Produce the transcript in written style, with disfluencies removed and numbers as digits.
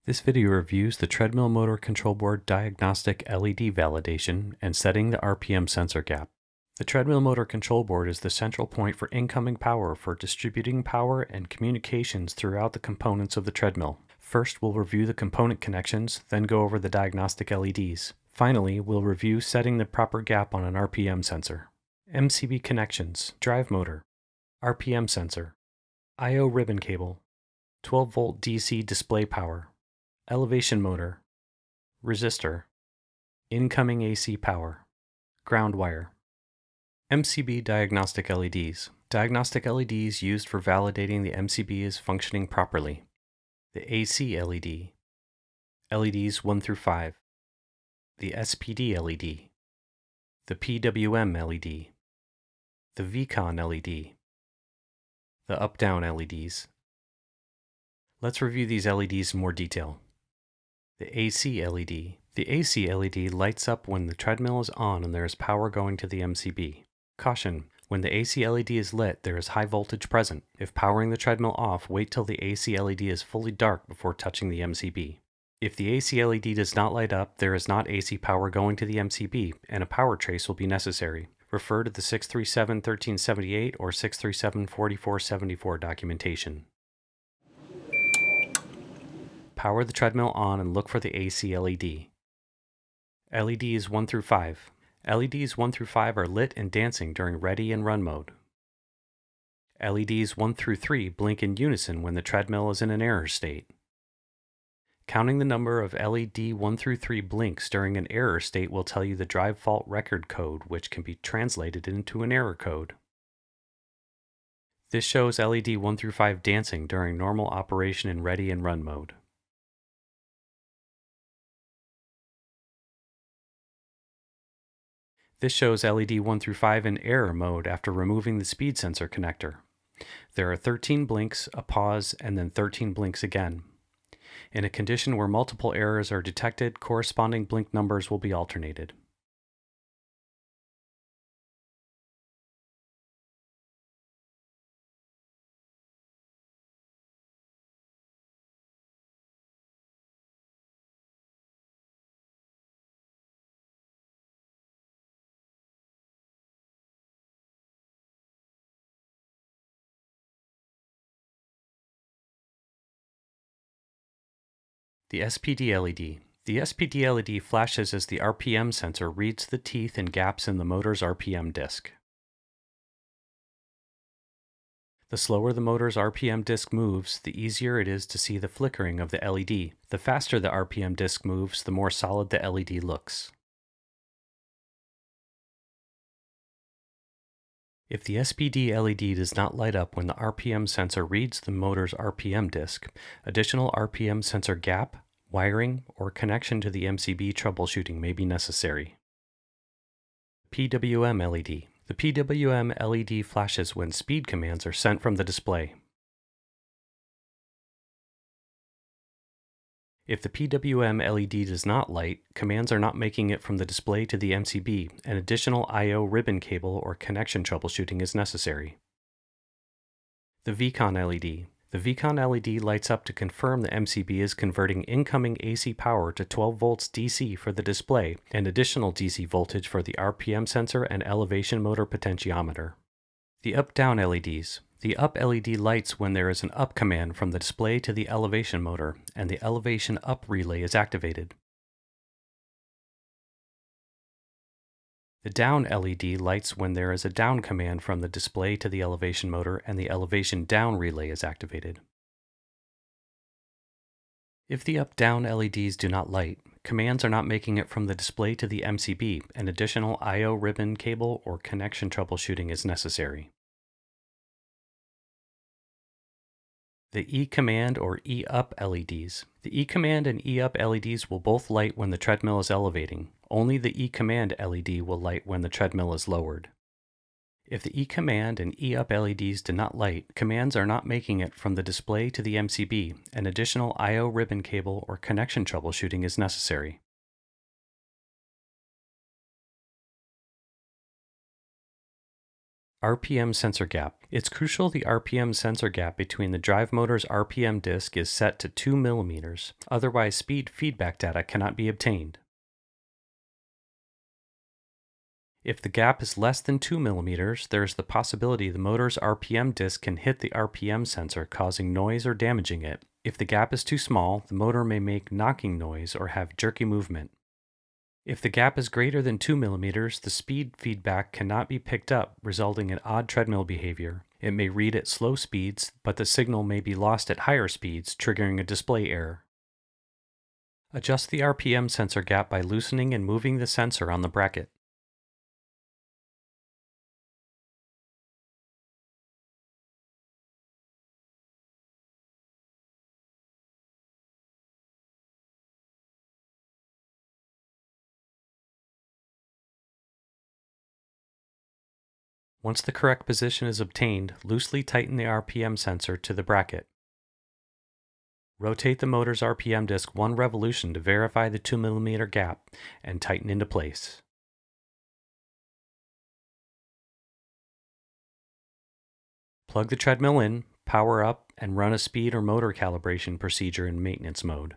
This video reviews the Treadmill Motor Control Board Diagnostic LED validation and setting the RPM sensor gap. The Treadmill Motor Control Board is the central point for incoming power for distributing power and communications throughout the components of the treadmill. First, we'll review the component connections, then go over the diagnostic LEDs. Finally, we'll review setting the proper gap on an RPM sensor. MCB Connections, drive motor, RPM sensor, I/O ribbon cable, 12-volt DC display power, elevation motor, resistor, incoming AC power, ground wire. MCB Diagnostic LEDs. Diagnostic LEDs used for validating the MCB is functioning properly. The AC LED, LEDs 1 through 5, the SPD LED, the PWM LED, the VCON LED, the up-down LEDs. Let's review these LEDs in more detail. The AC LED. The AC LED lights up when the treadmill is on and there is power going to the MCB. Caution: when the AC LED is lit, there is high voltage present. If powering the treadmill off, wait till the AC LED is fully dark before touching the MCB. If the AC LED does not light up, there is not AC power going to the MCB, and a power trace will be necessary. Refer to the 637-1378 or 637-4474 documentation. Power the treadmill on and look for the AC LED. LEDs 1 through 5. LEDs 1 through 5 are lit and dancing during ready and run mode. LEDs 1 through 3 blink in unison when the treadmill is in an error state. Counting the number of LED 1 through 3 blinks during an error state will tell you the drive fault record code, which can be translated into an error code. This shows LED 1 through 5 dancing during normal operation in ready and run mode. This shows LED 1 through 5 in error mode after removing the speed sensor connector. There are 13 blinks, a pause, and then 13 blinks again. In a condition where multiple errors are detected, corresponding blink numbers will be alternated. The SPD LED. The SPD LED flashes as the RPM sensor reads the teeth and gaps in the motor's RPM disc. The slower the motor's RPM disc moves, the easier it is to see the flickering of the LED. The faster the RPM disc moves, the more solid the LED looks. If the SPD LED does not light up when the RPM sensor reads the motor's RPM disc, additional RPM sensor gap, wiring, or connection to the MCB troubleshooting may be necessary. PWM LED. The PWM LED flashes when speed commands are sent from the display. If the PWM LED does not light, commands are not making it from the display to the MCB, and additional I/O ribbon cable or connection troubleshooting is necessary. The VCON LED. The VCON LED lights up to confirm the MCB is converting incoming AC power to 12 volts DC for the display and additional DC voltage for the RPM sensor and elevation motor potentiometer. The up-down LEDs. The up LED lights when there is an up command from the display to the elevation motor, and the elevation up relay is activated. The down LED lights when there is a down command from the display to the elevation motor, and the elevation down relay is activated. If the up-down LEDs do not light, commands are not making it from the display to the MCB, and additional I/O ribbon cable or connection troubleshooting is necessary. The E-Command or E-Up LEDs. The E-Command and E-Up LEDs will both light when the treadmill is elevating. Only the E-Command LED will light when the treadmill is lowered. If the E-Command and E-Up LEDs do not light, commands are not making it from the display to the MCB, and additional I/O ribbon cable or connection troubleshooting is necessary. RPM sensor gap. It's crucial the RPM sensor gap between the drive motor's RPM disc is set to 2 mm, otherwise speed feedback data cannot be obtained. If the gap is less than 2 mm, there is the possibility the motor's RPM disc can hit the RPM sensor, causing noise or damaging it. If the gap is too small, the motor may make knocking noise or have jerky movement. If the gap is greater than 2 mm, the speed feedback cannot be picked up, resulting in odd treadmill behavior. It may read at slow speeds, but the signal may be lost at higher speeds, triggering a display error. Adjust the RPM sensor gap by loosening and moving the sensor on the bracket. Once the correct position is obtained, loosely tighten the RPM sensor to the bracket. Rotate the motor's RPM disc 1 revolution to verify the 2 mm gap and tighten into place. Plug the treadmill in, power up, and run a speed or motor calibration procedure in maintenance mode.